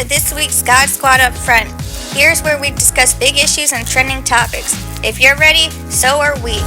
this week's God Squad Upfront. Here's where we discuss big issues and trending topics. If you're ready, so are we.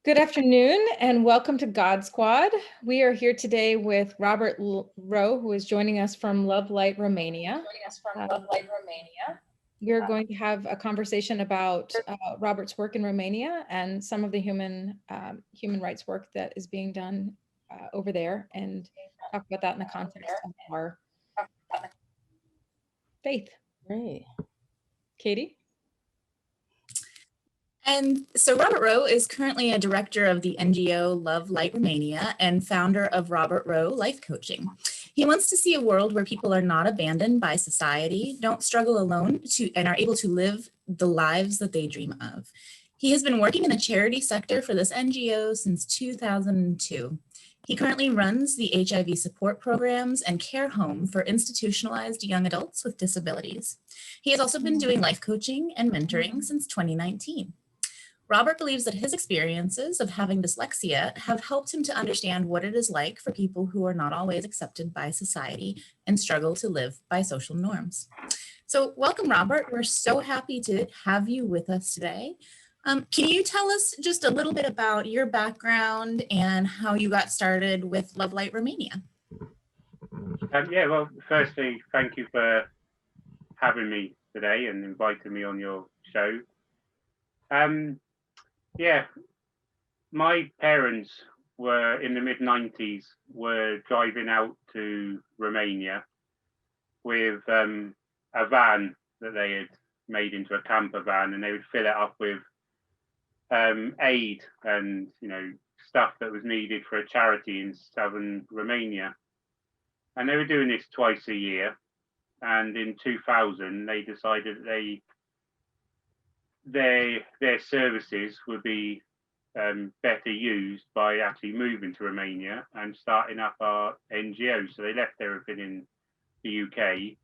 Good afternoon and welcome to God Squad. We are here today with Robert Rowe, who is joining us from Love Light, Romania. We're going to have a conversation about Robert's work in Romania and some of the human rights work that is being done over there, and talk about that in the context of our faith. Great. Katie? And so Robert Rowe is currently a director of the NGO Love Light Romania and founder of Robert Rowe Life Coaching. He wants to see a world where people are not abandoned by society, don't struggle alone, and are able to live the lives that they dream of. He has been working in the charity sector for this NGO since 2002. He currently runs the HIV support programs and care home for institutionalized young adults with disabilities. He has also been doing life coaching and mentoring since 2019. Robert believes that his experiences of having dyslexia have helped him to understand what it is like for people who are not always accepted by society and struggle to live by social norms. So welcome, Robert. We're so happy to have you with us today. Can you tell us just a little bit about your background and how you got started with Love Light Romania? Well, firstly, thank you for having me today and inviting me on your show. My parents were in the mid-90s, were driving out to Romania with a van that they had made into a camper van, and they would fill it up with aid and stuff that was needed for a charity in southern Romania. And they were doing this twice a year. And in 2000, they decided that their services would be better used by actually moving to Romania and starting up our NGO. So they left everything in the UK,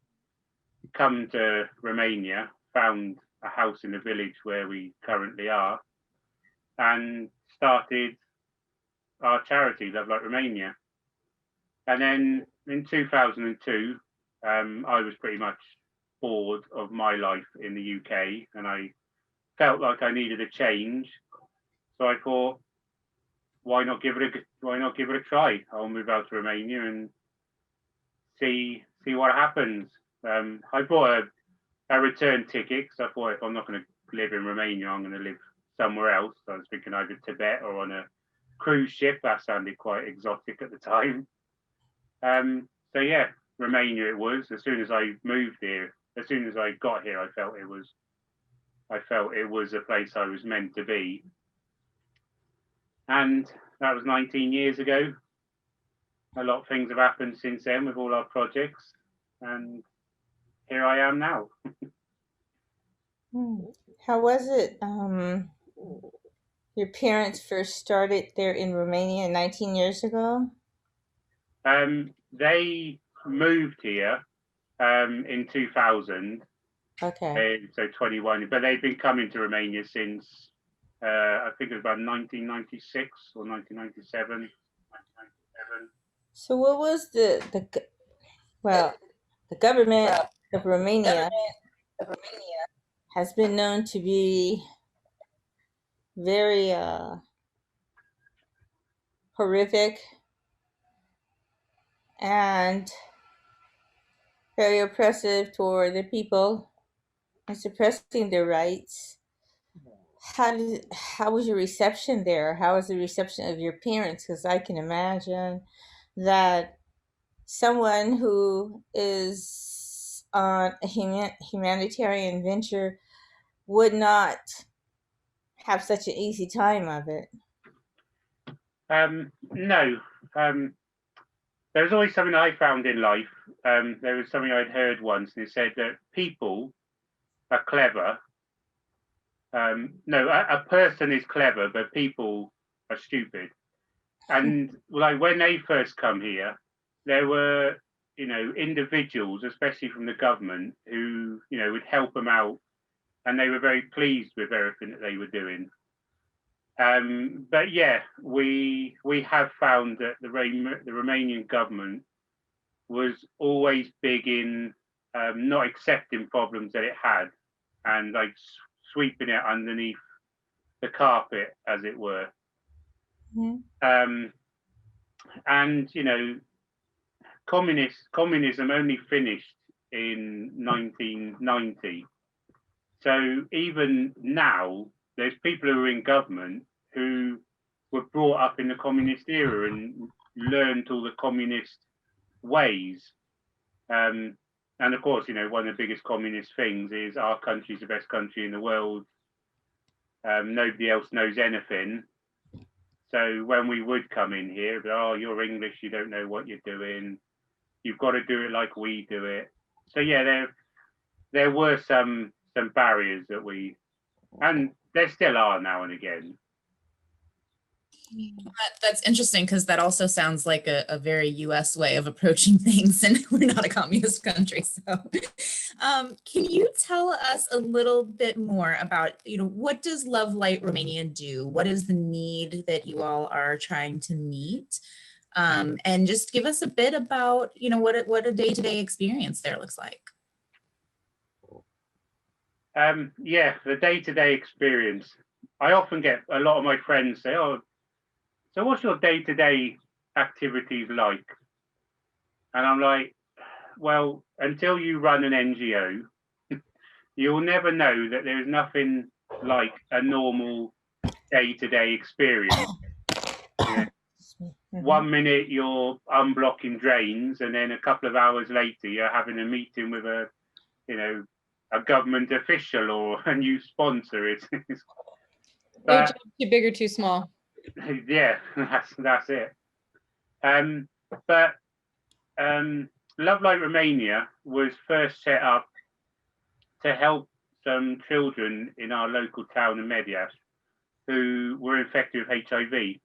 come to Romania, found a house in the village where we currently are, and started our charity, Love Light Romania. And then in 2002, I was pretty much bored of my life in the UK, and I felt like I needed a change. So I thought, why not give it a try? I'll move out to Romania and see what happens. I bought a return ticket because I thought, if I'm not going to live in Romania, I'm going to live somewhere else. So I was thinking either Tibet or on a cruise ship. That sounded quite exotic at the time. Romania it was. As soon as I moved here, as soon as I got here, I felt it was a place I was meant to be. And that was 19 years ago. A lot of things have happened since then with all our projects, and here I am now. How was it? Your parents first started there in Romania 19 years ago? They moved here in 2000. Okay. So 21, but they've been coming to Romania since I think it was about 1996 or 1997. So what was the government of Romania has been known to be very horrific and very oppressive toward the people and suppressing their rights. How was your reception there? How was the reception of your parents? Because I can imagine that someone who is on a humanitarian venture would not have such an easy time of it. No. There was always something I found in life. There was something I'd heard once, and it said that people are clever. No, a person is clever, but people are stupid. And like when they first come here, there were, individuals, especially from the government, who, would help them out, and they were very pleased with everything that they were doing. But yeah, we have found that the Romanian government was always big in not accepting problems that it had, and like sweeping it underneath the carpet, as it were. Mhm. And communism only finished in 1990. So even now, there's people who are in government who were brought up in the communist era and learned all the communist ways. And of course, one of the biggest communist things is our country's the best country in the world. Nobody else knows anything. So when we would come in here, oh, you're English, you don't know what you're doing. You've got to do it like we do it. So yeah, there were some barriers and there still are now and again. That's interesting, because that also sounds like a very US way of approaching things, and we're not a communist country. So can you tell us a little bit more about, what does Love Light Romania do? What is the need that you all are trying to meet? And just give us a bit about, what a day-to-day experience there looks like. Yeah, the day-to-day experience. I often get a lot of my friends say, oh, so what's your day-to-day activities like? And I'm like, well, until you run an NGO, you'll never know that there's nothing like a normal day-to-day experience. Mhm. 1 minute you're unblocking drains, and then a couple of hours later you're having a meeting with a government official or a new sponsor. No job too big or too small. Yeah, that's it. But Love Light Romania was first set up to help some children in our local town of Medias who were infected with HIV.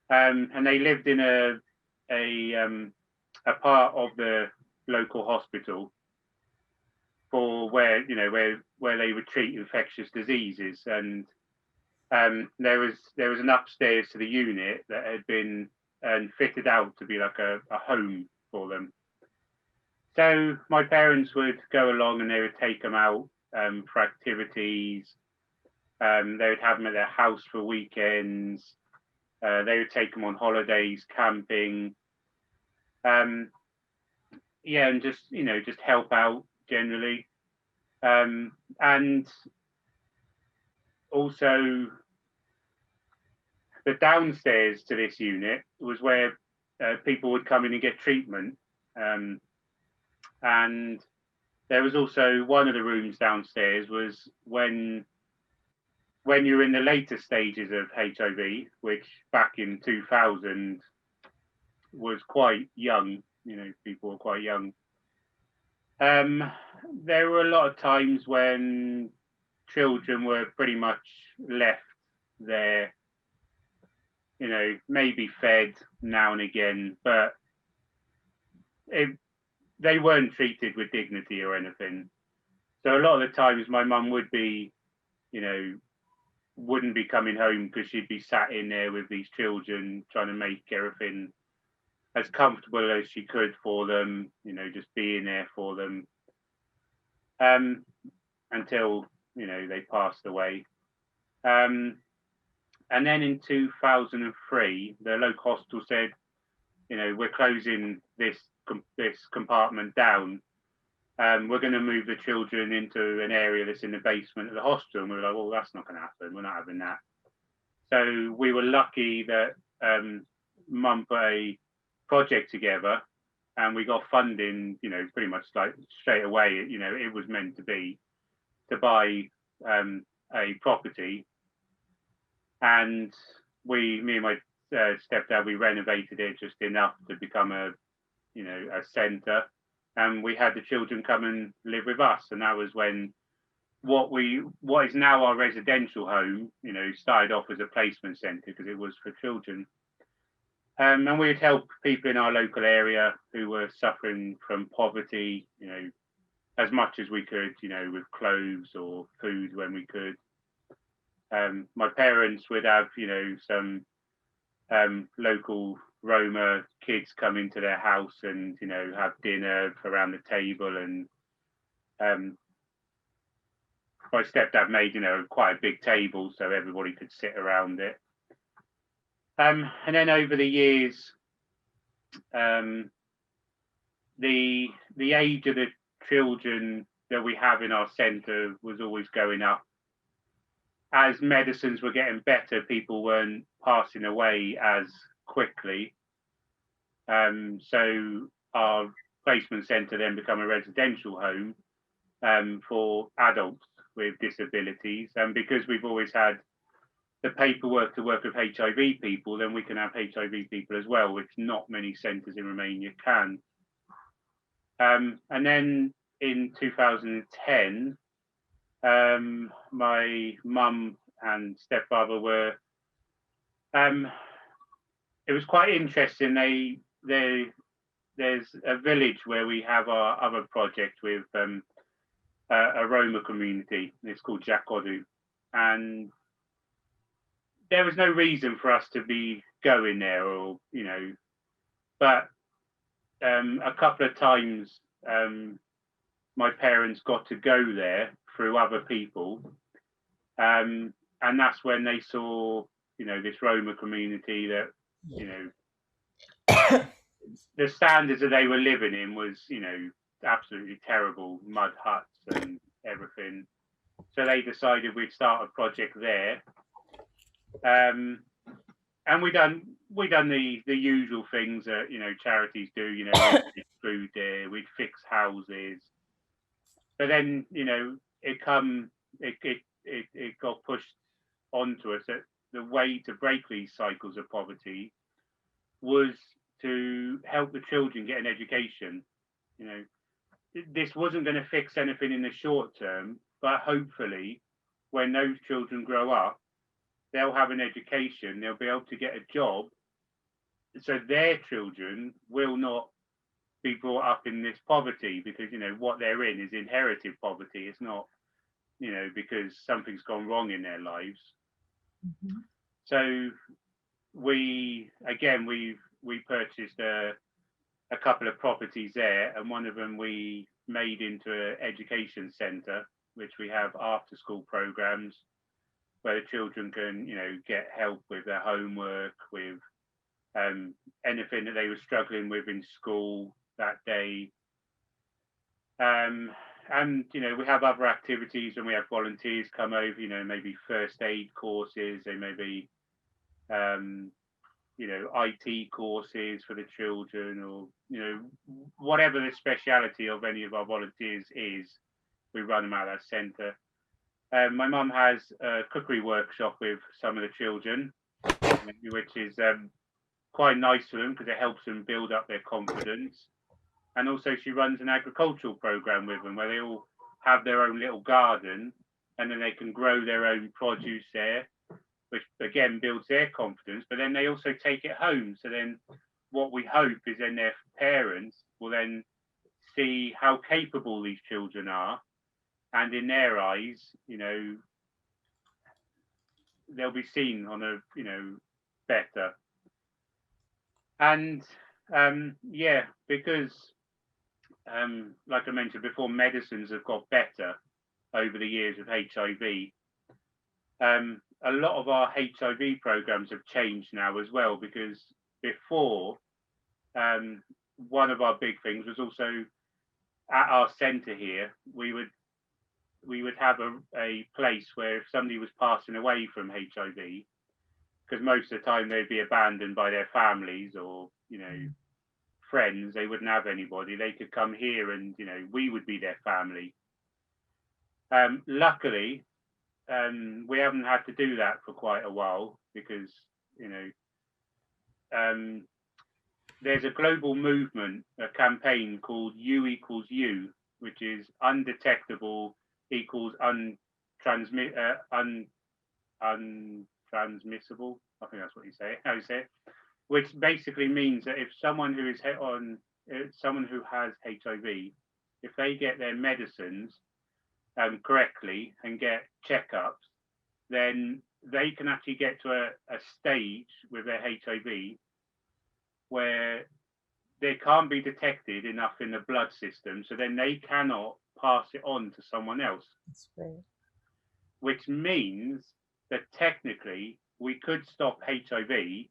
And they lived in a part of the local hospital for where they would treat infectious diseases. And there was an upstairs to the unit that had been fitted out to be like a home for them. So my parents would go along and they would take them out for activities. They would have them at their house for weekends. They would take them on holidays, camping. And just help out generally. And also the downstairs to this unit was where people would come in and get treatment. And there was also one of the rooms downstairs was when you're in the later stages of HIV, which back in 2000 was quite young, people were quite young. There were a lot of times when children were pretty much left there, maybe fed now and again, but they weren't treated with dignity or anything. So a lot of the times my mum would be, wouldn't be coming home because she'd be sat in there with these children trying to make everything as comfortable as she could for them, just being there for them until, they passed away. And then in 2003, the local hospital said, we're closing this compartment down. We're going to move the children into an area that's in the basement of the hospital. And we were like, well, that's not going to happen. We're not having that. So we were lucky that Mum put a project together and we got funding, pretty much like straight away. It was meant to be to buy a property. And me and my stepdad, we renovated it just enough to become a centre, and we had the children come and live with us, and that was when what is now our residential home, started off as a placement centre because it was for children. And we'd help people in our local area who were suffering from poverty, as much as we could, with clothes or food when we could. My parents would have, some local Roma kids come into their house and, have dinner around the table. And my stepdad made, quite a big table so everybody could sit around it. And then over the years, the age of the children that we have in our centre was always going up. As medicines were getting better, people weren't passing away as quickly. So our placement centre then became a residential home for adults with disabilities. And because we've always had the paperwork to work with HIV people, then we can have HIV people as well, which not many centres in Romania can. And then in 2010, my mum and stepfather were, it was quite interesting. There's a village where we have our other project with a Roma community. It's called Jacodu. And there was no reason for us to be going there, or but a couple of times my parents got to go there through other people, and that's when they saw this Roma community that the standards that they were living in was absolutely terrible, mud huts and everything. So they decided we'd start a project there. And we done the usual things that charities do. We'd food there, we'd fix houses. But then it got pushed onto us that the way to break these cycles of poverty was to help the children get an education. This wasn't going to fix anything in the short term, but hopefully when those children grow up, they'll have an education, they'll be able to get a job, so their children will not be brought up in this poverty, because what they're in is inherited poverty. It's not because something's gone wrong in their lives. Mm-hmm. So we purchased a couple of properties there, and one of them we made into an education centre, which we have after school programs where the children can get help with their homework, with anything that they were struggling with in school that day. And we have other activities, and we have volunteers come over, maybe first aid courses, they may be IT courses for the children, or whatever the speciality of any of our volunteers is, we run them out of that centre. My mum has a cookery workshop with some of the children, which is quite nice for them because it helps them build up their confidence. And also she runs an agricultural program with them where they all have their own little garden, and then they can grow their own produce there, which again builds their confidence. But then they also take it home. So then what we hope is then their parents will then see how capable these children are. And in their eyes, they'll be seen on a, better. And because, like I mentioned before, medicines have got better over the years of HIV. A lot of our HIV programs have changed now as well, because before, one of our big things was also at our centre here, we would have a place where if somebody was passing away from HIV, because most of the time they'd be abandoned by their families or, friends, they wouldn't have anybody, they could come here and, we would be their family. Luckily, we haven't had to do that for quite a while, because, there's a global movement, a campaign called U equals U, which is undetectable equals untransmissible. I think that's what you say. How you say it? Which basically means that if someone who is someone who has HIV, if they get their medicines correctly and get checkups, then they can actually get to a stage with their HIV where they can't be detected enough in the blood system, so then they cannot pass it on to someone else. That's great. Which means that technically we could stop HIV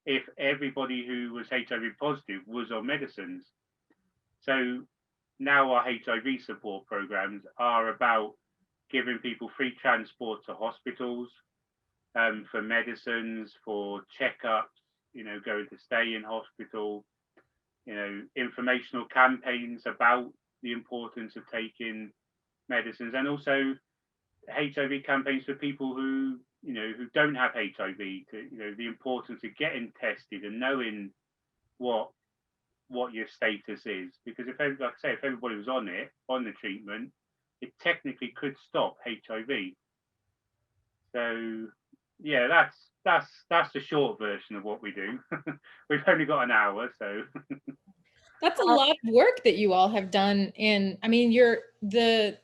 if everybody who was HIV positive was on medicines. So now our HIV support programs are about giving people free transport to hospitals, for medicines, for checkups, going to stay in hospital, informational campaigns about the importance of taking medicines, and also HIV campaigns for people who don't have HIV, the importance of getting tested and knowing what your status is, because if everybody was on the treatment, it technically could stop HIV. So yeah, that's the short version of what we do. We've only got an hour, so That's a lot of work that you all have done the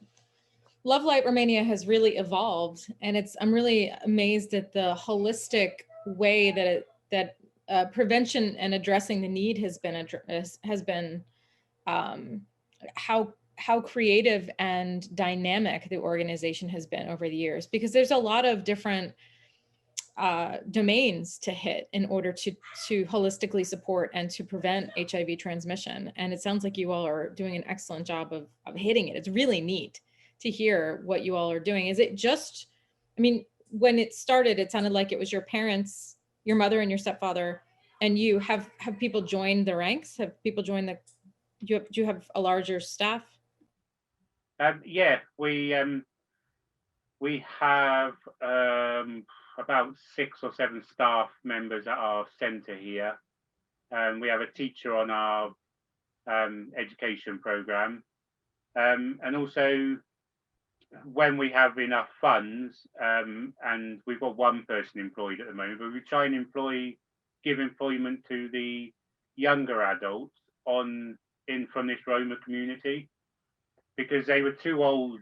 Love Light Romania has really evolved, and I'm really amazed at the holistic way that prevention and addressing the need has been how creative and dynamic the organization has been over the years, because there's a lot of different domains to hit in order to holistically support and to prevent HIV transmission. And it sounds like you all are doing an excellent job of hitting it. It's really neat to hear what you all are doing. Is it just, when it started, it sounded like it was your parents, your mother and your stepfather, and you. Have people joined the ranks? Have people joined do you have a larger staff? Yeah, we have about 6 or 7 staff members at our centre here. We have a teacher on our education programme, and also when we have enough funds, and we've got one person employed at the moment, but we try and give employment to the younger adults from this Roma community, because they were too old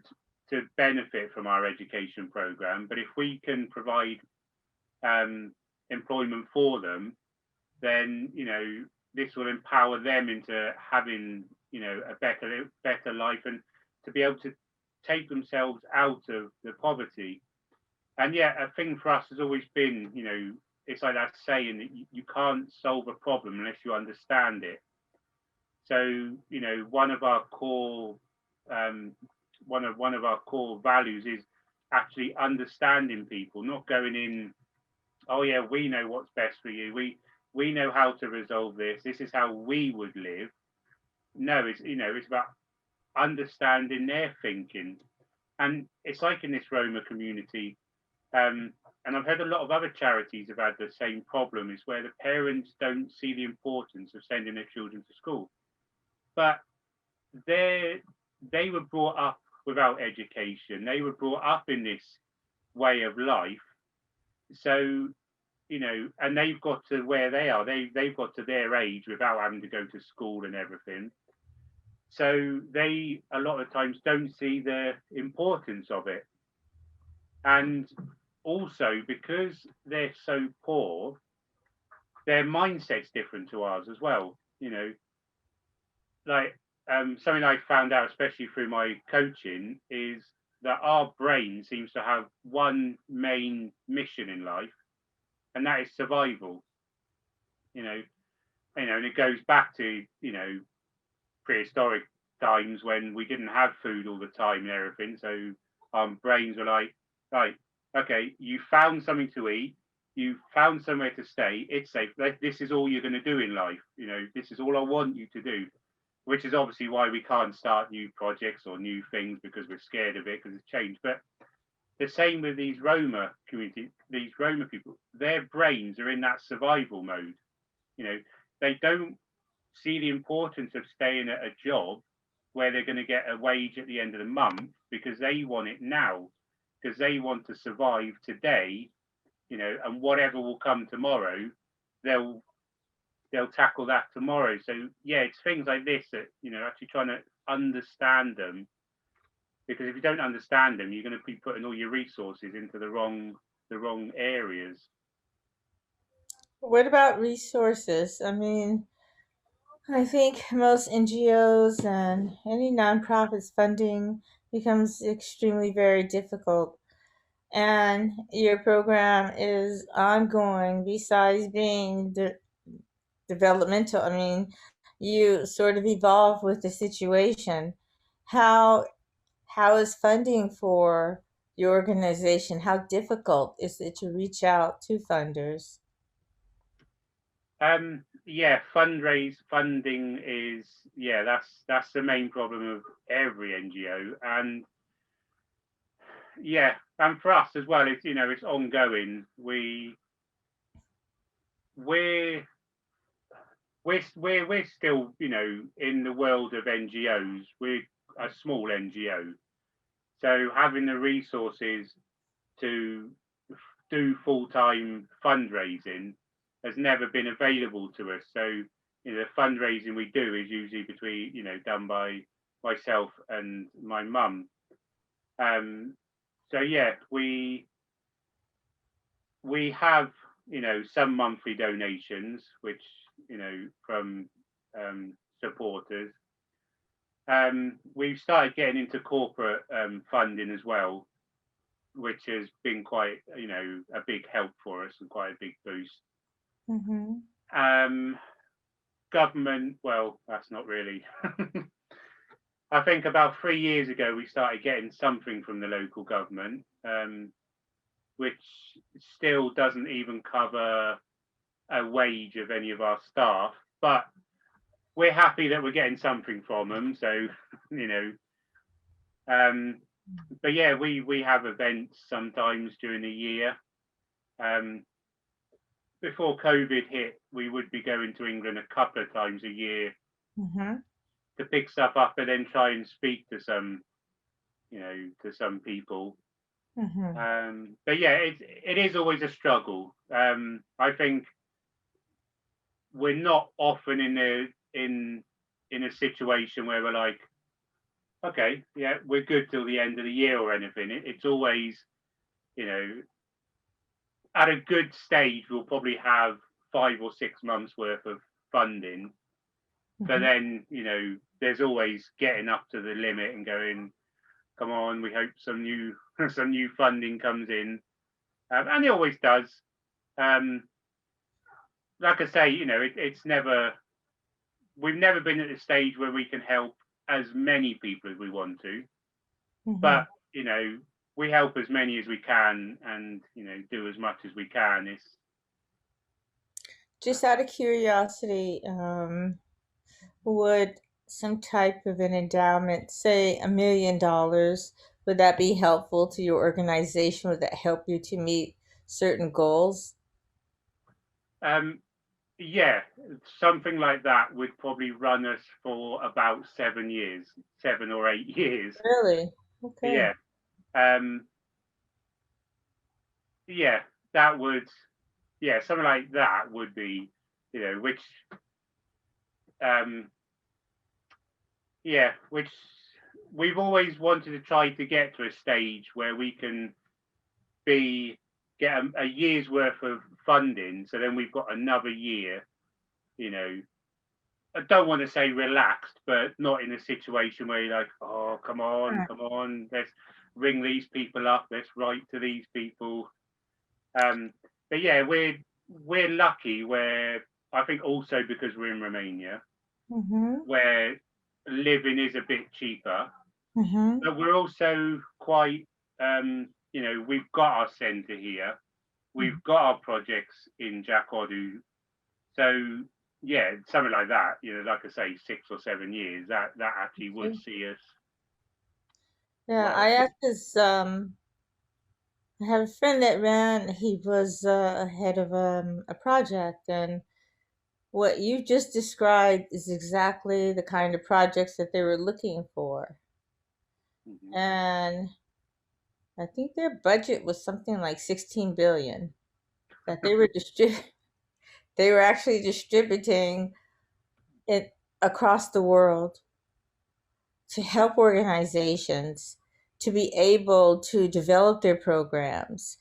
to benefit from our education program. But if we can provide employment for them, then this will empower them into having a better life, and to be able to take themselves out of the poverty. And yeah, a thing for us has always been, it's like that saying that you can't solve a problem unless you understand it. So one of our core one of our core values is actually understanding people, not going in, oh yeah, we know what's best for you, we know how to resolve this is how we would live. No, it's about understanding their thinking. And it's like in this Roma community, and I've heard a lot of other charities have had the same problem, is where the parents don't see the importance of sending their children to school, but they were brought up without education. They were brought up in this way of life. So, and they've got to where they are. They've got to their age without having to go to school and everything. So they, a lot of times, don't see the importance of it. And also, because they're so poor, their mindset's different to ours as well. Like, something I found out, especially through my coaching, is that our brain seems to have one main mission in life, and that is survival. And it goes back to prehistoric times when we didn't have food all the time and everything. So our brains were like, right, okay, you found something to eat, you found somewhere to stay, it's safe. This is all you're going to do in life. This is all I want you to do. Which is obviously why we can't start new projects or new things, because we're scared of it, because it's changed. But the same with these Roma community, these Roma people, their brains are in that survival mode. You know, they don't see the importance of staying at a job where they're going to get a wage at the end of the month, because they want it now, because they want to survive today, and whatever will come tomorrow, they'll tackle that tomorrow. So yeah, it's things like this that, actually trying to understand them, because if you don't understand them, you're going to be putting all your resources into the wrong areas. What about resources? I mean, I think most NGOs and any nonprofits funding becomes extremely very difficult. And your program is ongoing besides being developmental. I mean, you sort of evolve with the situation. How is funding for your organization? How difficult is it to reach out to funders? Yeah, funding is, that's the main problem of every NGO. And yeah, and for us as well, it's ongoing. We're we're still, in the world of NGOs. We're a small NGO, so having the resources to do full-time fundraising has never been available to us. So the fundraising we do is usually done by myself and my mum. So yeah, we have some monthly donations, which from supporters. We've started getting into corporate funding as well, which has been quite a big help for us and quite a big boost. Mm-hmm. Government, well, that's not really. I think about 3 years ago we started getting something from the local government, which still doesn't even cover a wage of any of our staff, but we're happy that we're getting something from them. So, but yeah, we have events sometimes during the year. Before COVID hit, we would be going to England a couple of times a year Mm-hmm. to pick stuff up and then try and speak to some people. Mm-hmm. But yeah, it is always a struggle. I think we're not often in a situation where we're like, okay, yeah, we're good till the end of the year or anything. It's always, at a good stage, we'll probably have 5 or 6 months worth of funding. But then, there's always getting up to the limit and going, come on, we hope some new funding comes in, and it always does. Like I say, we've never been at the stage where we can help as many people as we want to, Mm-hmm. but we help as many as we can, and do as much as we can. It's Just out of curiosity, would some type of an endowment, say $1 million, would that be helpful to your organization? Would that help you to meet certain goals? yeah, something like that would probably run us for about 7 years, 7 or 8 years. Really? Okay. Yeah. Yeah, that would, something like that would be, which, which we've always wanted to try to get to a stage where we can get a year's worth of funding. So then we've got another year, I don't want to say relaxed, but not in a situation where you're like, oh, come on, let's ring these people up, let's write to these people. But yeah, we're lucky where I think also because we're in Romania, Mm-hmm. where living is a bit cheaper, Mm-hmm. but we're also quite, we've got our centre here, we've got our projects in Jakodu, so yeah, something like that, like I say, 6 or 7 years, that actually would see us. Yeah, Well, I asked this, I had a friend that he was head of a project, and what you just described is exactly the kind of projects that they were looking for. Mhm. And I think their budget was something like 16 billion that they were they were actually distributing it across the world to help organizations to be able to develop their programs.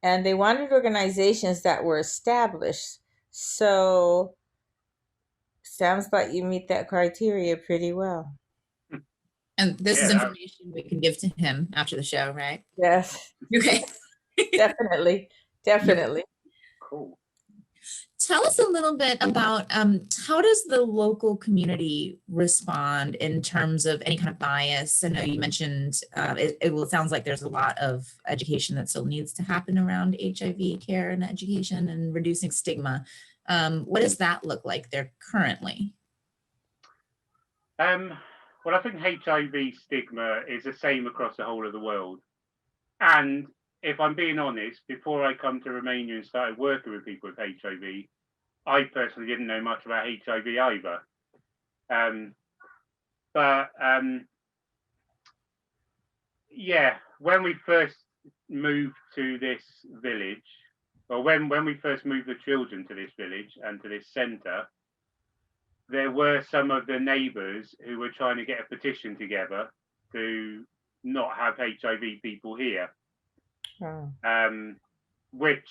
And they wanted organizations that were established. So sounds like you meet that criteria pretty well. And this Yeah, is information we can give to him after the show, right? Yes, Okay. definitely. Definitely. cool. Tell us a little bit about how does the local community respond in terms of any kind of bias? I know you mentioned it sounds like there's a lot of education that still needs to happen around HIV care and education and reducing stigma. What does that look like there currently? Well, I think HIV stigma is the same across the whole of the world. And if I'm being honest, before I come to Romania and started working with people with HIV, I personally didn't know much about HIV either. But yeah, when we first moved to this village, or when we first moved the children to this village and to this centre, there were some of the neighbours who were trying to get a petition together to not have HIV people here. Oh. Which,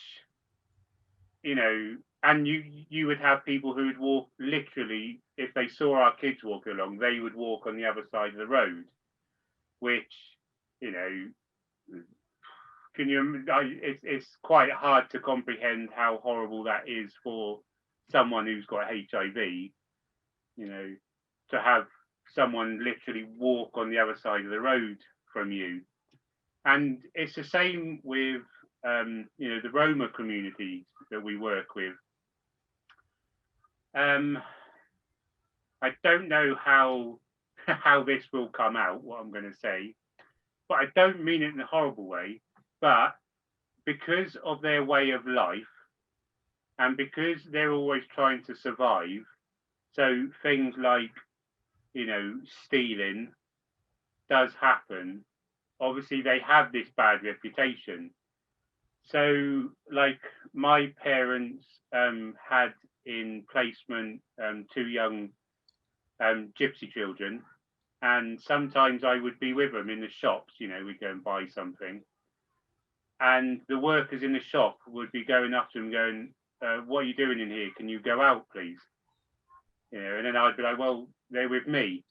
you know, and you would have people who would walk literally, if they saw our kids walking along, they would walk on the other side of the road, which, you know, it's quite hard to comprehend how horrible that is for someone who's got HIV, you know, to have someone literally walk on the other side of the road from you. And it's the same with you know, the Roma community that we work with. I don't know how this will come out, what I'm going to say, but I don't mean it in a horrible way. But because of their way of life, and because they're always trying to survive, so things like, you know, stealing does happen. Obviously, they have this bad reputation. So, like, my parents had in placement 2 young gypsy children, and sometimes I would be with them in the shops. You know, we'd go and buy something, and the workers in the shop would be going up to them, going, "What are you doing in here? Can you go out, please?" You know, and then I'd be like, "Well, they're with me,"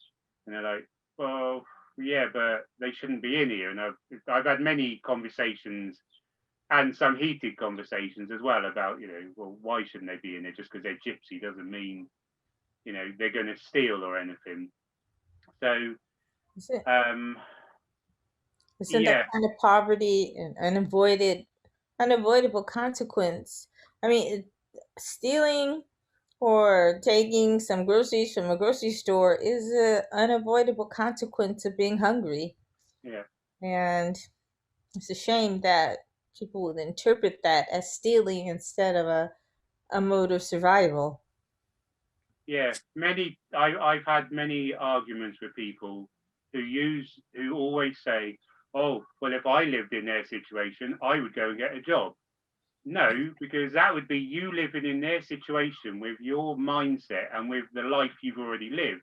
and they're like, "Well, yeah, but they shouldn't be in here." And I've had many conversations and some heated conversations as well about, you know, well, why shouldn't they be in there? Just because they're gypsy doesn't mean, you know, they're going to steal or anything. So, Isn't that yeah, kind of poverty an unavoidable consequence? I mean, stealing or taking some groceries from a grocery store is an unavoidable consequence of being hungry. yeah, And it's a shame that people would interpret that as stealing instead of a mode of survival. yeah. I've had many arguments with people who always say, "Oh, well, if I lived in their situation, I would go and get a job." No, because that would be you living in their situation with your mindset and with the life you've already lived.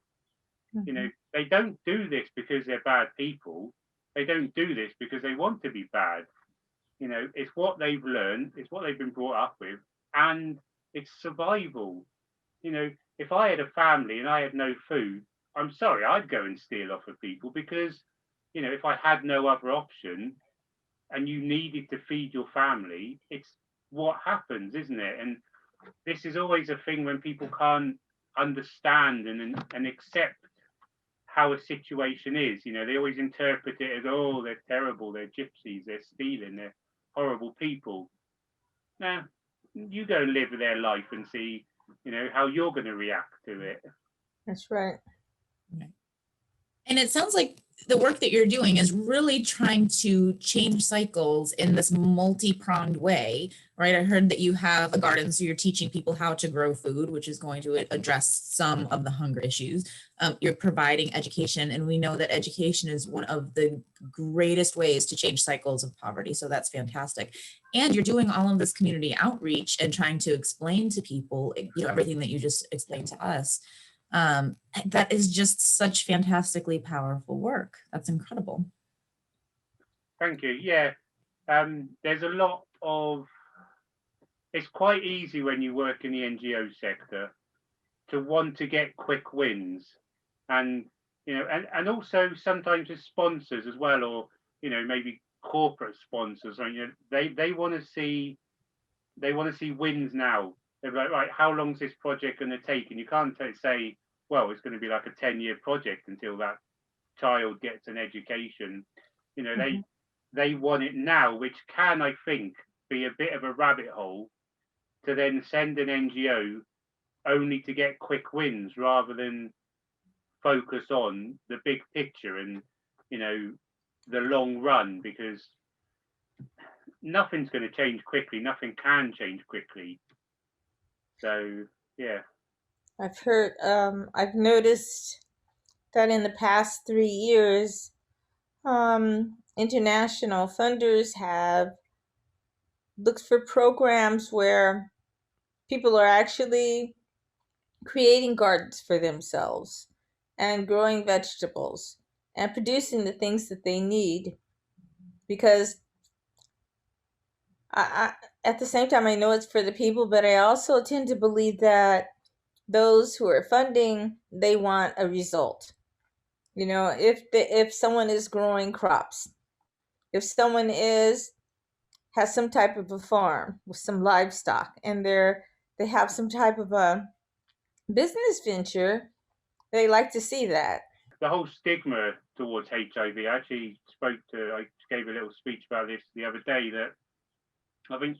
You know, they don't do this because they're bad people. They don't do this because they want to be bad. You know, it's what they've learned, it's what they've been brought up with, and it's survival. You know, if I had a family and I had no food, I'm sorry, I'd go and steal off of people because, you know, if I had no other option and you needed to feed your family, it's what happens, isn't it? And this is always a thing when people can't understand and accept how a situation is. You know, they always interpret it as, oh, they're terrible, they're gypsies, they're stealing, they're horrible people. Now, you go and live their life and see, you know, how you're going to react to it. That's right. And it sounds like the work that you're doing is really trying to change cycles in this multi-pronged way, right? I heard that you have a garden, so you're teaching people how to grow food, which is going to address some of the hunger issues. You're providing education, and we know that education is one of the greatest ways to change cycles of poverty, so that's fantastic. And you're doing all of this community outreach and trying to explain to people, everything that you just explained to us. That is just such fantastically powerful work. That's incredible. Thank you. Yeah, there's a lot of, it's quite easy when you work in the NGO sector to want to get quick wins, and and also sometimes with sponsors as well, or maybe corporate sponsors, they want to see wins now. They're like, right, how long is this project going to take? And you can't say, well, it's going to be like a 10-year project until that child gets an education. They want it now, which can, I think, be a bit of a rabbit hole to then send an NGO only to get quick wins rather than focus on the big picture and the long run, because nothing's going to change quickly. Nothing can change quickly. So yeah, I've noticed that in the past 3 years, international funders have looked for programs where people are actually creating gardens for themselves and growing vegetables and producing the things that they need, because at the same time, I know it's for the people, but I also tend to believe that those who are funding, they want a result. If someone is growing crops, if someone has some type of a farm with some livestock, and they have some type of a business venture, they like to see that. The whole stigma towards HIV, I gave a little speech about this the other day, that I think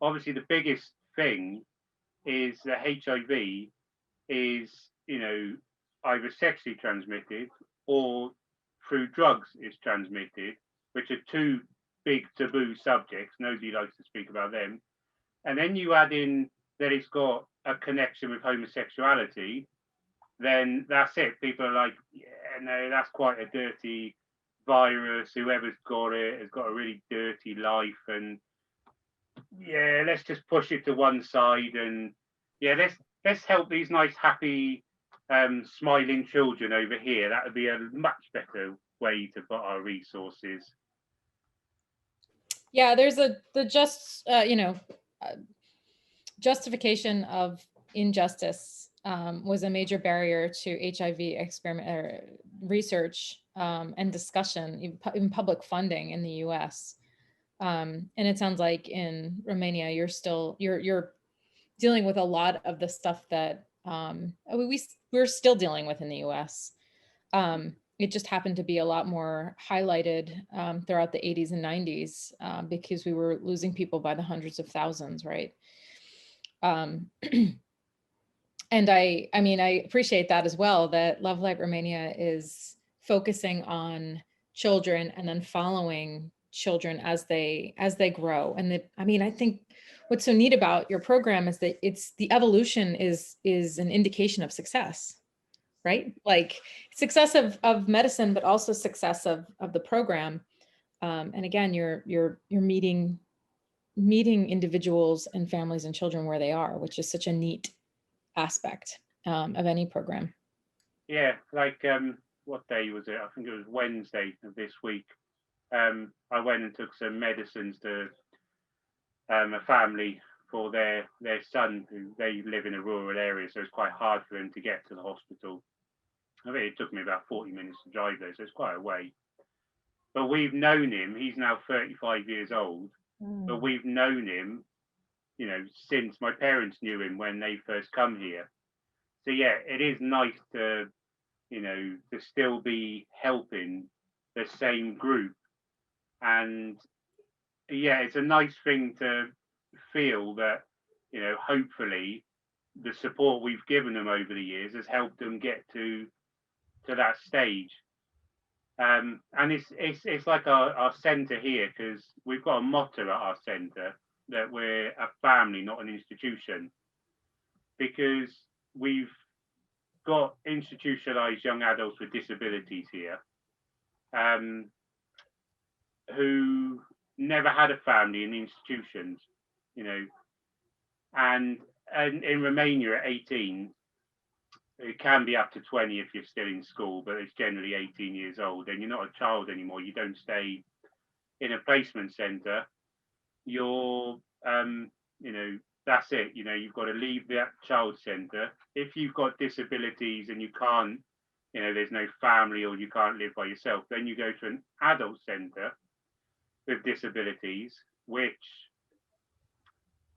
obviously the biggest thing is that HIV is, either sexually transmitted or through drugs is transmitted, which are two big taboo subjects. Nobody likes to speak about them. And then you add in that it's got a connection with homosexuality, then that's it. People are like, yeah, no, that's quite a dirty virus. Whoever's got it has got a really dirty life, and yeah, let's just push it to one side, and yeah, let's help these nice, happy, smiling children over here. That would be a much better way to put our resources. Yeah, there's justification of injustice was a major barrier to HIV experiment research and discussion, even public funding in the U.S. And it sounds like in Romania, you're dealing with a lot of the stuff that we're still dealing with in the U.S. It just happened to be a lot more highlighted throughout the 80s and 90s because we were losing people by the hundreds of thousands, right? And I appreciate that as well, that Love Light Romania is focusing on children and then following children as they grow. And I think what's so neat about your program is that the evolution is an indication of success, right? Like success of medicine, but also success of the program. And again, you're meeting individuals and families and children where they are, which is such a neat aspect of any program. Yeah, like what day was it? I think it was Wednesday of this week. I went and took some medicines to a family for their son, who they live in a rural area, so it's quite hard for them to get to the hospital. I think it took me about 40 minutes to drive there, so it's quite a way. But we've known him. He's now 35 years old, but we've known him, since my parents knew him when they first come here. So yeah, it is nice to, to still be helping the same group. And yeah, it's a nice thing to feel that, hopefully the support we've given them over the years has helped them get to that stage. And it's like our centre here, because we've got a motto at our centre that we're a family, not an institution, because we've got institutionalised young adults with disabilities here, who never had a family in the institutions, you know, and in Romania at 18, it can be up to 20 if you're still in school, but it's generally 18 years old, and you're not a child anymore. You don't stay in a placement centre. You're, that's it. You've got to leave that child centre. If you've got disabilities and you can't, there's no family or you can't live by yourself, then you go to an adult centre with disabilities, which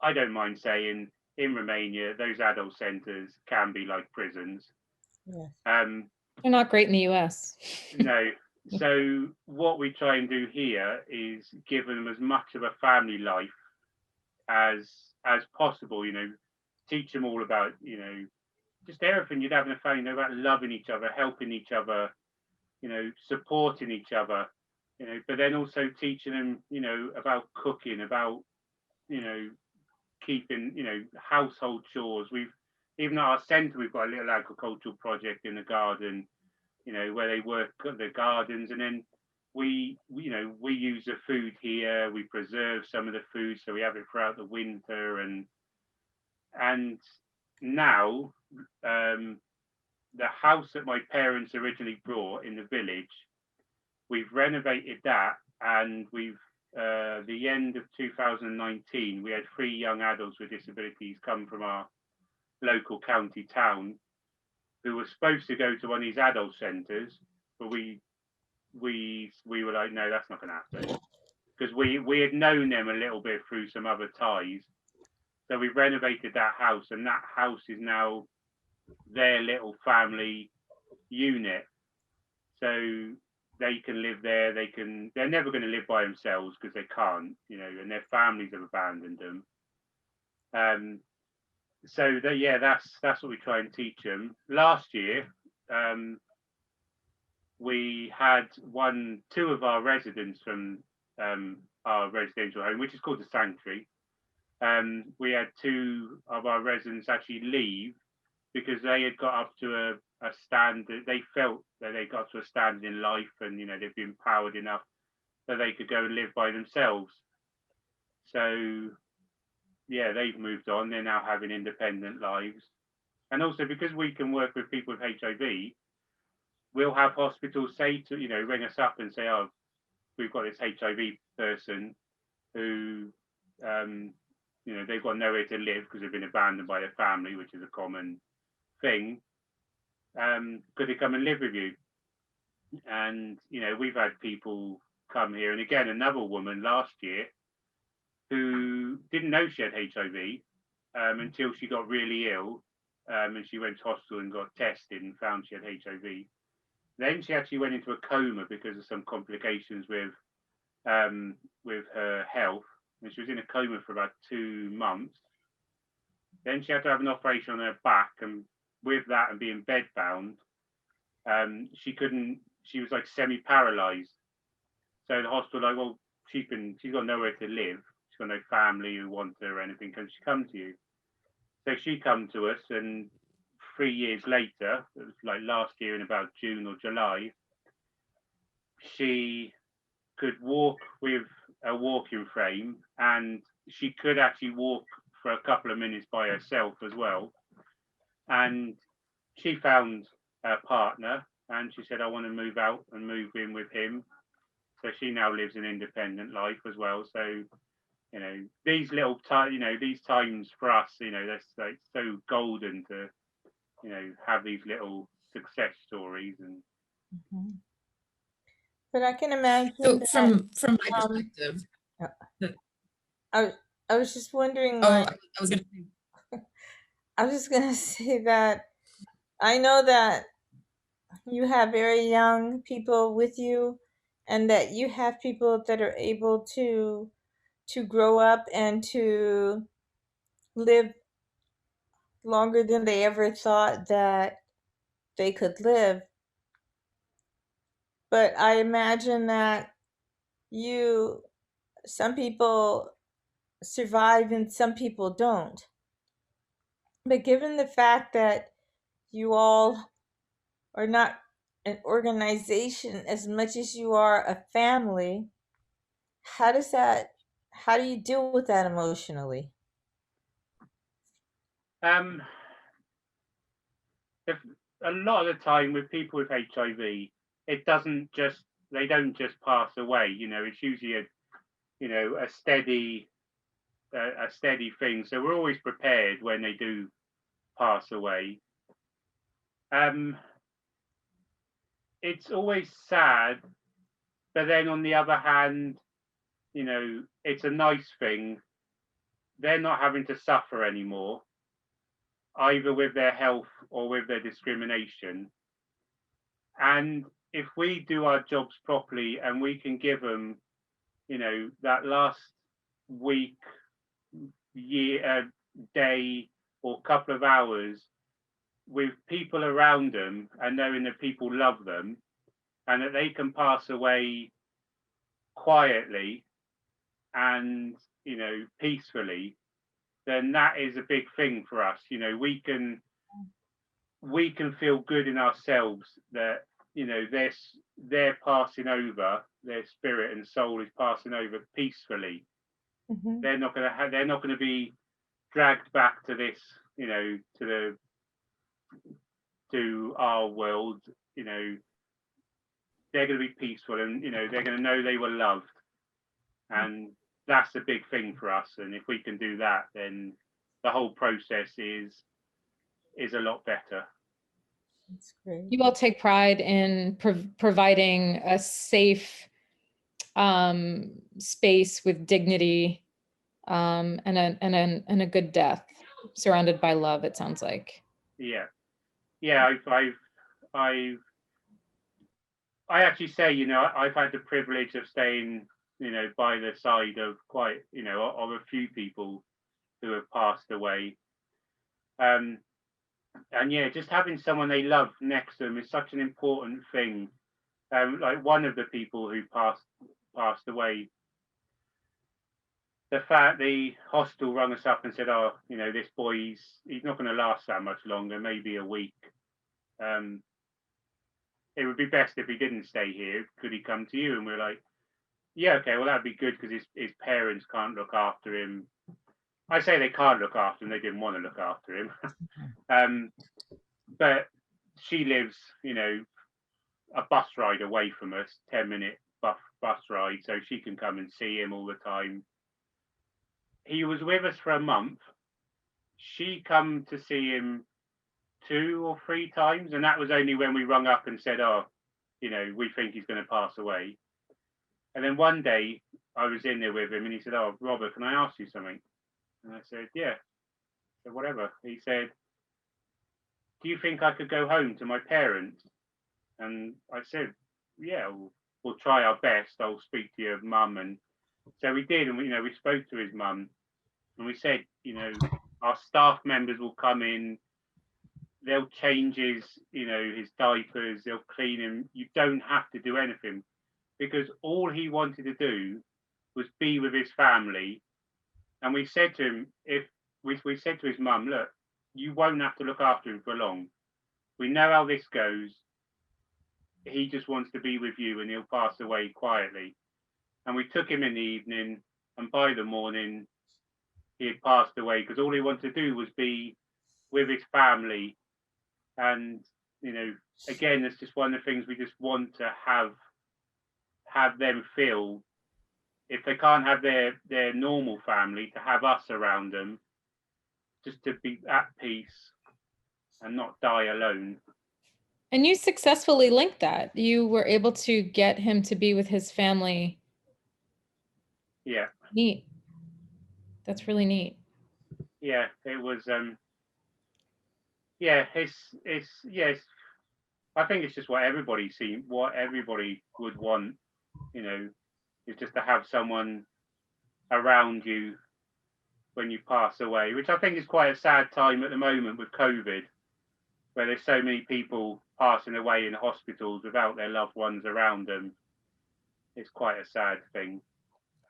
I don't mind saying, in Romania, those adult centres can be like prisons. Yes. They're not great in the US. No. So what we try and do here is give them as much of a family life as possible, teach them all about, just everything you'd have in a family, about loving each other, helping each other, supporting each other, but then also teaching them, about cooking, about, keeping, household chores. Even at our centre, we've got a little agricultural project in the garden, where they work at the gardens, and then we use the food here. We preserve some of the food, so we have it throughout the winter. And now, the house that my parents originally brought in the village, we've renovated that, and we've the end of 2019, we had 3 young adults with disabilities come from our local county town, who were supposed to go to one of these adult centres, but we were like, no, that's not going to happen, because we had known them a little bit through some other ties. So we renovated that house, and that house is now their little family unit. So they can live there. They're never going to live by themselves because they can't, and their families have abandoned them. So that's what we try and teach them. Last year, we had 2 of our residents from our residential home, which is called the Sanctuary. We had 2 of our residents actually leave because they had got up to a standard. They felt that they got to a standard in life, and they've been empowered enough that they could go and live by themselves. So yeah, they've moved on. They're now having independent lives. And also, because we can work with people with HIV, we'll have hospitals say to, ring us up and say, oh, we've got this HIV person who, they've got nowhere to live because they've been abandoned by their family, which is a common thing. Could they come and live with you? And, we've had people come here. And again, another woman last year who didn't know she had HIV until she got really ill, and she went to hospital and got tested and found she had HIV. Then she actually went into a coma because of some complications with her health, and she was in a coma for about 2 months. Then she had to have an operation on her back, and with that and being bedbound, she was like semi-paralyzed. So the hospital like, well, she's got nowhere to live. She's got no family who want her or anything. Can she come to you? So she come to us, and 3 years later, it was like last year in about June or July, she could walk with a walking frame, and she could actually walk for a couple of minutes by herself as well. And she found a partner, and she said, I want to move out and move in with him. So she now lives an independent life as well. So, these little these times for us, that's like so golden to, have these little success stories. And Mm-hmm. But I can imagine. So that, from my perspective, I was just wondering. I was going to say. I was just gonna say that I know that you have very young people with you, and that you have people that are able to grow up and to live longer than they ever thought that they could live. but I imagine that some people survive and some people don't. But given the fact that you all are not an organization as much as you are a family, how do you deal with that emotionally? Um, if, a lot of the time with people with HIV, it doesn't just they don't just pass away. It's usually a steady thing. So we're always prepared when they do pass away. It's always sad, but then on the other hand, it's a nice thing. They're not having to suffer anymore, either with their health or with their discrimination. And if we do our jobs properly and we can give them, that last week, year, day, or couple of hours with people around them and knowing that people love them and that they can pass away quietly and, peacefully, then that is a big thing for us. We can feel good in ourselves that they're passing over, their spirit and soul is passing over peacefully. Mm-hmm. They're not going to be dragged back to this, to our world. They're going to be peaceful, and they're going to know they were loved, and that's a big thing for us. And if we can do that, then the whole process is a lot better. That's great. You all take pride in providing a safe space with dignity and a good death, surrounded by love. It sounds like. Yeah. I actually say, I've had the privilege of staying, by the side of quite, of a few people who have passed away. And yeah, just having someone they love next to them is such an important thing. Like one of the people who passed away, the fact the hospital rang us up and said, "Oh, this boy, he's not going to last that much longer, maybe a week. It would be best if he didn't stay here. Could he come to you?" And we're like, "Yeah, okay, well that'd be good because his parents can't look after him." I say they can't look after him; they didn't want to look after him. But she lives, a bus ride away from us, 10-minute bus ride, so she can come and see him all the time. He was with us for a month. She come to see him 2 or 3 times, and that was only when we rung up and said, "Oh, we think he's going to pass away." And then one day I was in there with him, and he said, "Oh, Robert, can I ask you something?" And I said, "Yeah." So whatever. He said, "Do you think I could go home to my parents?" And I said, "Yeah, we'll try our best. I'll speak to your mum." And so we did, and we spoke to his mum, and we said, our staff members will come in, they'll change his diapers, they'll clean him. You don't have to do anything, because all he wanted to do was be with his family. And we said to him, if we said to his mum, "Look, you won't have to look after him for long. We know how this goes. He just wants to be with you and he'll pass away quietly." And we took him in the evening, and by the morning he had passed away, because all he wanted to do was be with his family. And again, it's just one of the things we just want to have them feel. If they can't have their normal family, to have us around them, just to be at peace and not die alone. And you successfully linked that. You were able to get him to be with his family. Yeah. Neat. That's really neat. Yeah, it was. Yeah, it's yes. I think it's just what everybody would want. Is just to have someone around you when you pass away, which I think is quite a sad time at the moment with COVID, where there's so many people passing away in hospitals without their loved ones around them. It's quite a sad thing.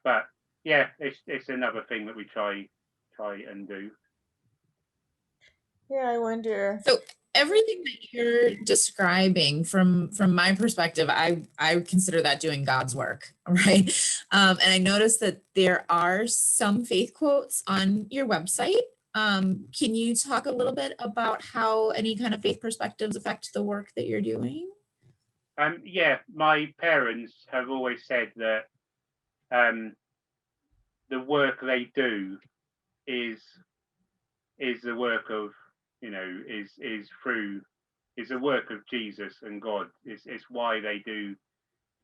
But yeah, it's another thing that we try and do. Yeah, I wonder. So everything that you're describing from my perspective, I consider that doing God's work, right? And I noticed that there are some faith quotes on your website. Can you talk a little bit about how any kind of faith perspectives affect the work that you're doing? Yeah, my parents have always said that the work they do is the work of, is through, is the work of Jesus and God. It's why they do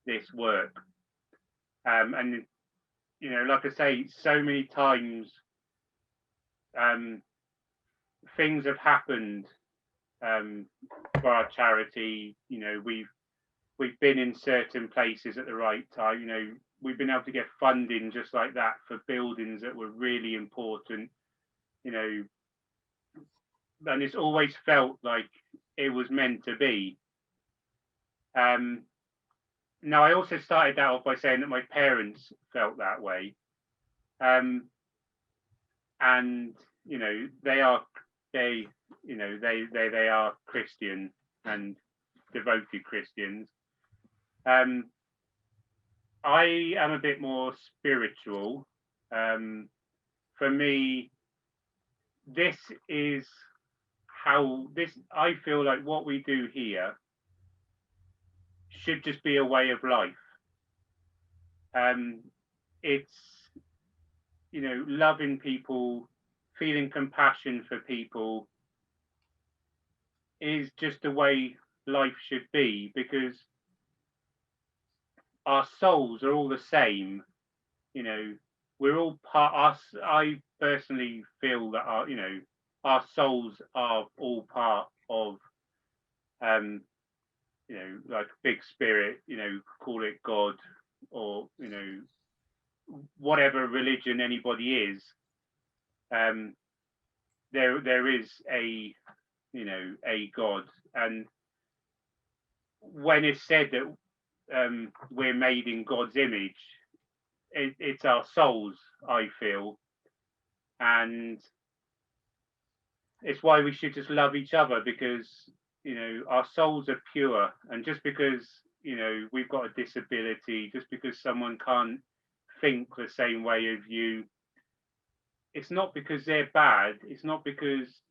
this work. And like I say, so many times things have happened for our charity. We've been in certain places at the right time. We've been able to get funding just like that for buildings that were really important. And it's always felt like it was meant to be. Now, I also started that off by saying that my parents felt that way, and they are Christian and devoted Christians. I am a bit more spiritual. For me, this is I feel like what we do here should just be a way of life. It's loving people, feeling compassion for people is just the way life should be, because our souls are all the same. We're all part. I personally feel that our souls are all part of like big spirit, call it God, or whatever religion anybody is. There is a God, and when it's said that we're made in God's image, it's our souls, I feel, and it's why we should just love each other, because our souls are pure. And just because we've got a disability, just because someone can't think the same way as you, it's not because they're bad, it's not because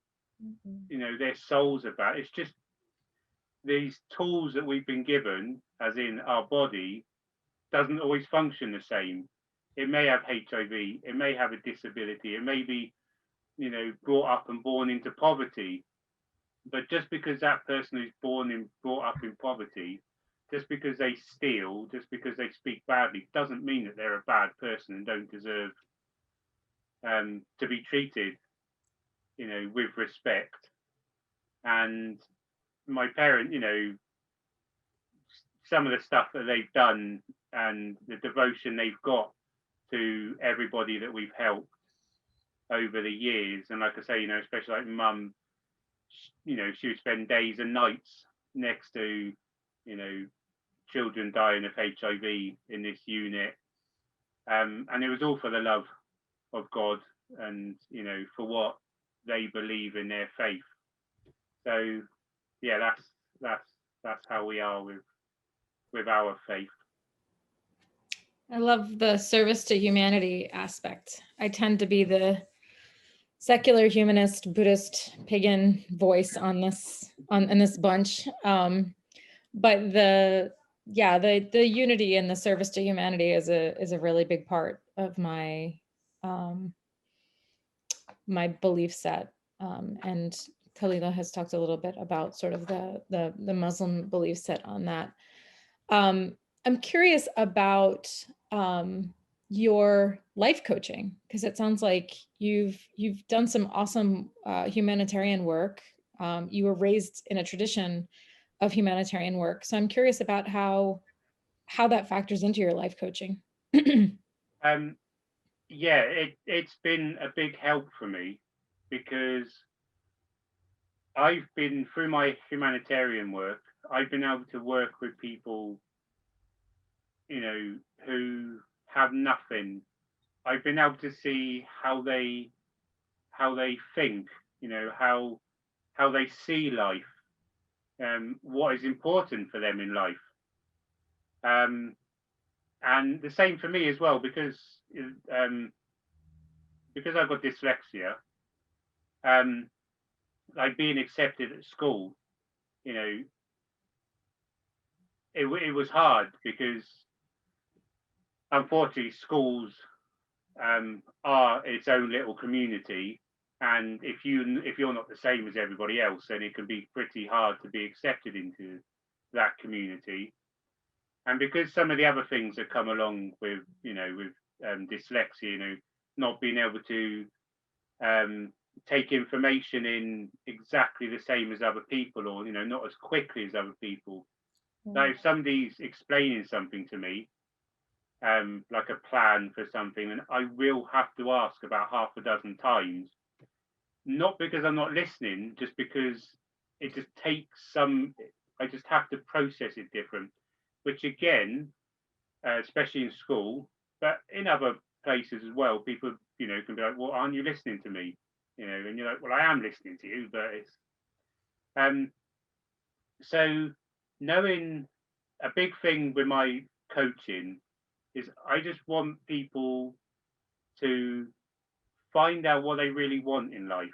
their souls are bad. It's just these tools that we've been given, as in our body, doesn't always function the same. It may have HIV, it may have a disability, it may be brought up and born into poverty. But just because that person is brought up in poverty, just because they steal, just because they speak badly, doesn't mean that they're a bad person and don't deserve to be treated with respect. And my parent, some of the stuff that they've done and the devotion they've got to everybody that we've helped over the years. And like I say, especially like mum, she would spend days and nights next to, children dying of HIV in this unit. And it was all for the love of God and, for what they believe in their faith. So yeah, that's how we are with our faith. I love the service to humanity aspect. I tend to be the secular humanist, Buddhist, pagan voice in this bunch. But the unity and the service to humanity is a really big part of my my belief set. And Khalila has talked a little bit about sort of the Muslim belief set on that. I'm curious about your life coaching, because it sounds like you've done some awesome humanitarian work. You were raised in a tradition of humanitarian work, so I'm curious about how that factors into your life coaching. Yeah, it's been a big help for me, because I've been through my humanitarian work. I've been able to work with people, who have nothing. I've been able to see how they think, how they see life, what is important for them in life. And the same for me as well, um, because I've got dyslexia, um, like being accepted at school, you know, it was hard because unfortunately schools are its own little community, and if you're not the same as everybody else, then it can be pretty hard to be accepted into that community. And because some of the other things that come along with dyslexia, not being able to um, take information in exactly the same as other people, or not as quickly as other people. Now, if somebody's explaining something to me, like a plan for something, and I will have to ask about half a dozen times, not because I'm not listening, just because it just takes some. I just have to process it different, which again, especially in school, but in other places as well, people, can be like, well, aren't you listening to me? And you're like, well, I am listening to you, but it's, um, so knowing a big thing with my coaching is I just want people to find out what they really want in life,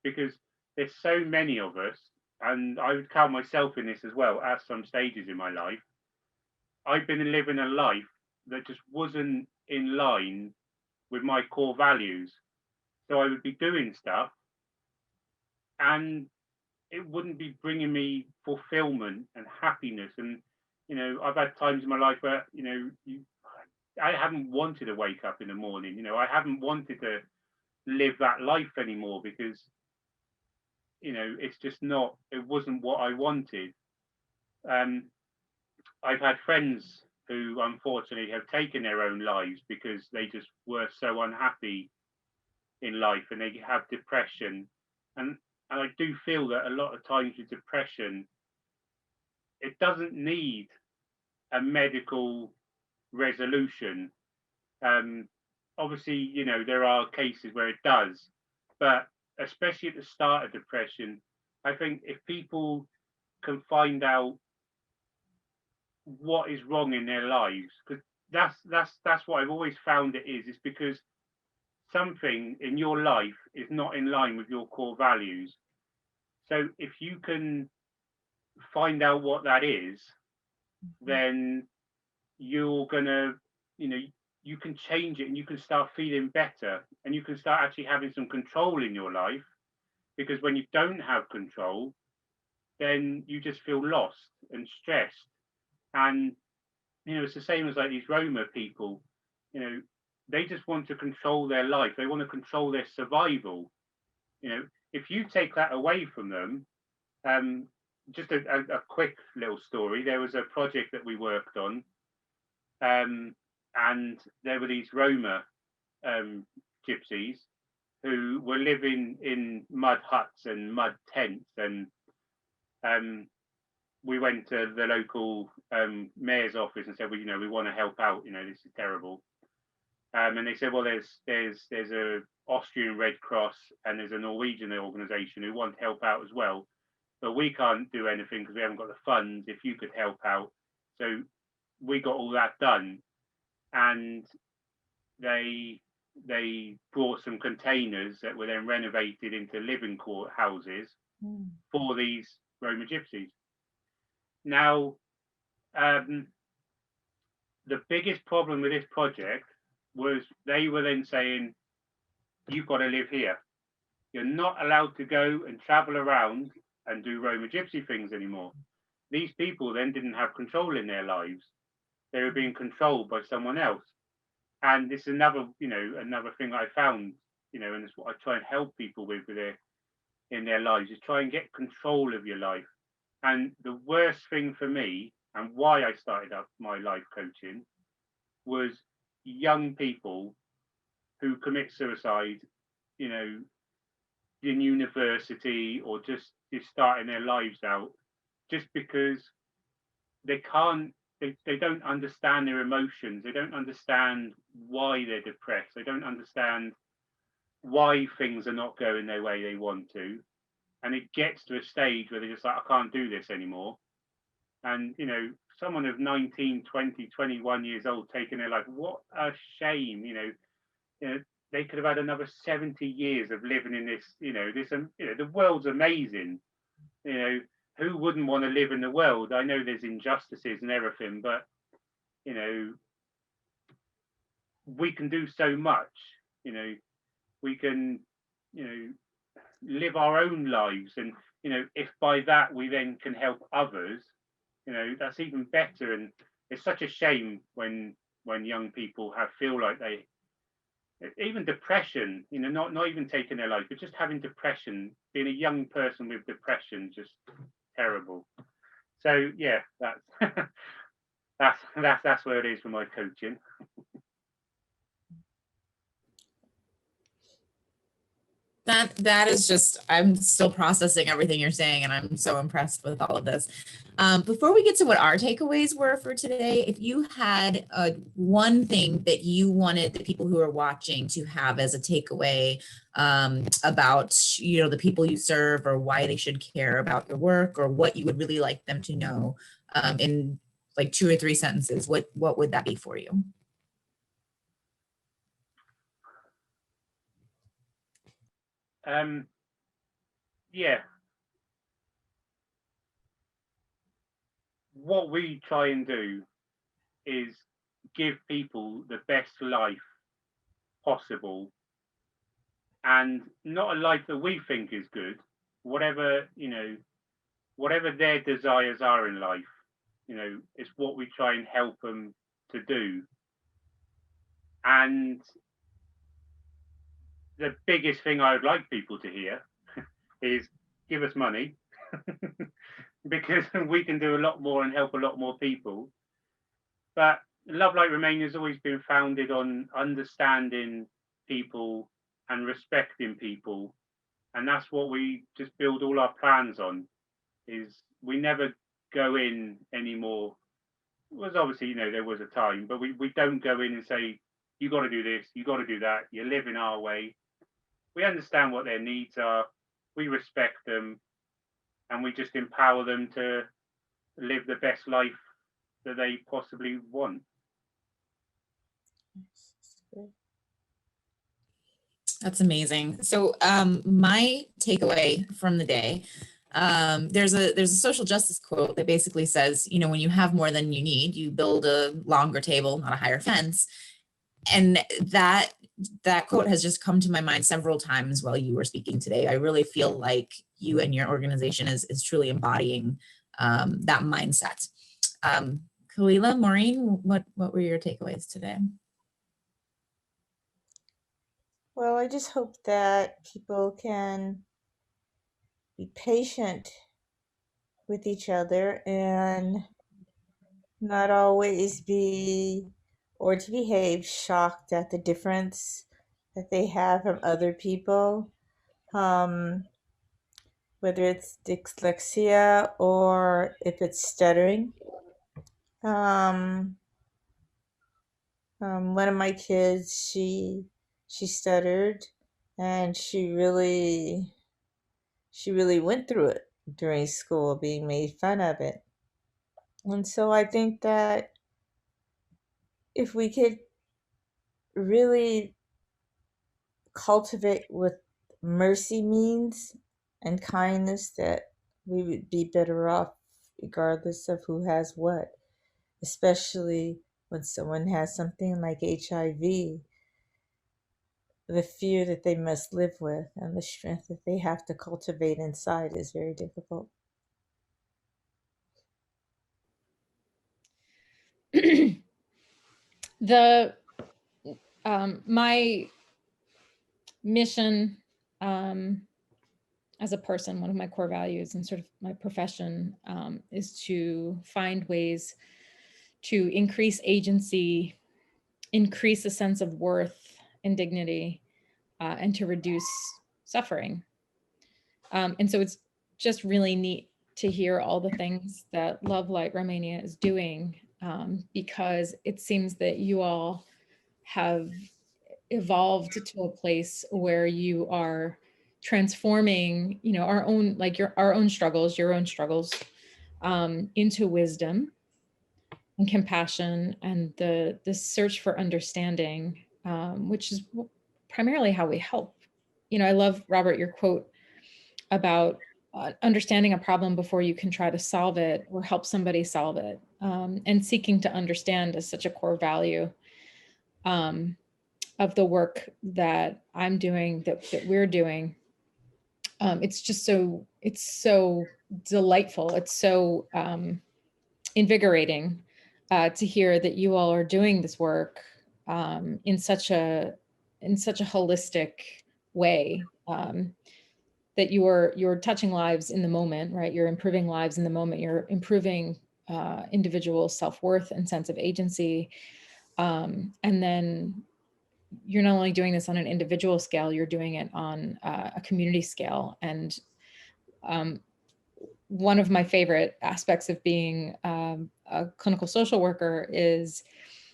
because there's so many of us, and I would count myself in this as well at some stages in my life. I've been living a life that just wasn't in line with my core values. So I would be doing stuff and it wouldn't be bringing me fulfillment and happiness. And, I've had times in my life where, I haven't wanted to wake up in the morning. I haven't wanted to live that life anymore because, it's just not, it wasn't what I wanted. Um, I've had friends who unfortunately have taken their own lives because they just were so unhappy in life and they have depression. And I do feel that a lot of times with depression, it doesn't need a medical resolution. Um, Obviously, there are cases where it does, but especially at the start of depression, I think if people can find out what is wrong in their lives, because that's what I've always found it is. It's because something in your life is not in line with your core values. So if you can find out what that is, then you're gonna, you know, you can change it and you can start feeling better and you can start actually having some control in your life. Because when you don't have control, then you just feel lost and stressed. And it's the same as like these Roma people, you know, they just want to control their life. They want to control their survival. If you take that away from them, um, just a quick little story. There was a project that we worked on, and there were these Roma gypsies who were living in mud huts and mud tents, and um, we went to the local mayor's office and said, well, we want to help out. This is terrible. And they said, well, there's a Austrian Red Cross and there's a Norwegian organisation who want to help out as well, but we can't do anything because we haven't got the funds. If you could help out, so we got all that done, and they brought some containers that were then renovated into living court houses for these Roma gypsies. Now, the biggest problem with this project was they were then saying, you've got to live here. You're not allowed to go and travel around and do Roma gypsy things anymore. These people then didn't have control in their lives. They were being controlled by someone else. And this is another thing I found, and it's what I try and help people with in their lives, is try and get control of your life. And the worst thing for me, and why I started up my life coaching, was young people who commit suicide, in university or just starting their lives out, just because they can't, they don't understand their emotions. They don't understand why they're depressed. They don't understand why things are not going their way they want to. And it gets to a stage where they're just like, I can't do this anymore. And, you know, someone of 19, 20, 21 years old taking their life, what a shame, you know, they could have had another 70 years of living in this, the world's amazing. You know, who wouldn't want to live in the world? I know there's injustices and everything, but, you know, we can do so much. You know, we can, you know, live our own lives. And, you know, if by that we then can help others, you know, that's even better. And it's such a shame when young people feel like they, even depression, you know, not even taking their life, but just having depression, being a young person with depression, just terrible. So yeah, that's that's where it is for my coaching. That is just, I'm still processing everything you're saying, and I'm so impressed with all of this. Before we get to what our takeaways were for today, if you had one thing that you wanted the people who are watching to have as a takeaway about, you know, the people you serve, or why they should care about your work, or what you would really like them to know, in like 2 or 3 sentences, what would that be for you? Yeah, what we try and do is give people the best life possible, and not a life that we think is good, whatever, you know, whatever their desires are in life, you know, it's what we try and help them to do. And the biggest thing I would like people to hear is give us money, because we can do a lot more and help a lot more people. But Love Like Romania has always been founded on understanding people and respecting people. And that's what we just build all our plans on, is we never go in anymore. It was obviously, you know, there was a time, but we don't go in and say, you got to do this, you got to do that, you live in our way. We understand what their needs are, we respect them, and we just empower them to live the best life that they possibly want. That's amazing. So my takeaway from the day, there's a social justice quote that basically says, you know, when you have more than you need, you build a longer table, not a higher fence. And that quote has just come to my mind several times while you were speaking today. I really feel like you and your organization is truly embodying that mindset. Kalila, Maureen, what were your takeaways today? Well, I just hope that people can be patient with each other and not always be or to behave shocked at the difference that they have from other people, whether it's dyslexia or if it's stuttering. One of my kids, she stuttered, and she really went through it during school, being made fun of it. And so I think that if we could really cultivate what mercy means and kindness, that we would be better off regardless of who has what, especially when someone has something like HIV. The fear that they must live with and the strength that they have to cultivate inside is very difficult. My mission as a person, one of my core values and sort of my profession, is to find ways to increase agency, increase a sense of worth and dignity, and to reduce suffering And so it's just really neat to hear all the things that Love Light Romania is doing, because it seems that you all have evolved to a place where you are transforming, you know, our own, like our own struggles, your own struggles, into wisdom and compassion and the search for understanding, which is primarily how we help. You know, I love, Robert, your quote about understanding a problem before you can try to solve it or help somebody solve it, and seeking to understand is such a core value of the work that I'm doing, that we're doing. It's just so, it's so delightful. It's so invigorating to hear that you all are doing this work in such a holistic way, that you're touching lives in the moment, right? You're improving lives in the moment. You're improving individual self-worth and sense of agency. And then you're not only doing this on an individual scale, you're doing it on a community scale. And one of my favorite aspects of being a clinical social worker is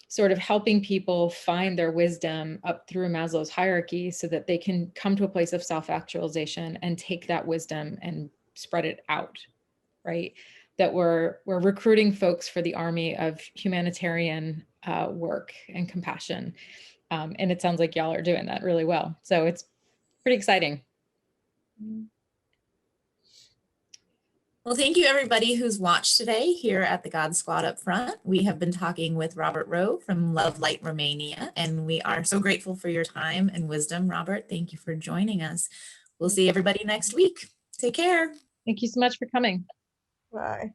sort of helping people find their wisdom up through Maslow's hierarchy so that they can come to a place of self-actualization and take that wisdom and spread it out, right? That we're recruiting folks for the army of humanitarian work and compassion. And it sounds like y'all are doing that really well. So it's pretty exciting. Well, thank you everybody who's watched today here at the God Squad Up Front. We have been talking with Robert Rowe from Love Light Romania, and we are so grateful for your time and wisdom. Robert, thank you for joining us. We'll see everybody next week. Take care. Thank you so much for coming. Bye.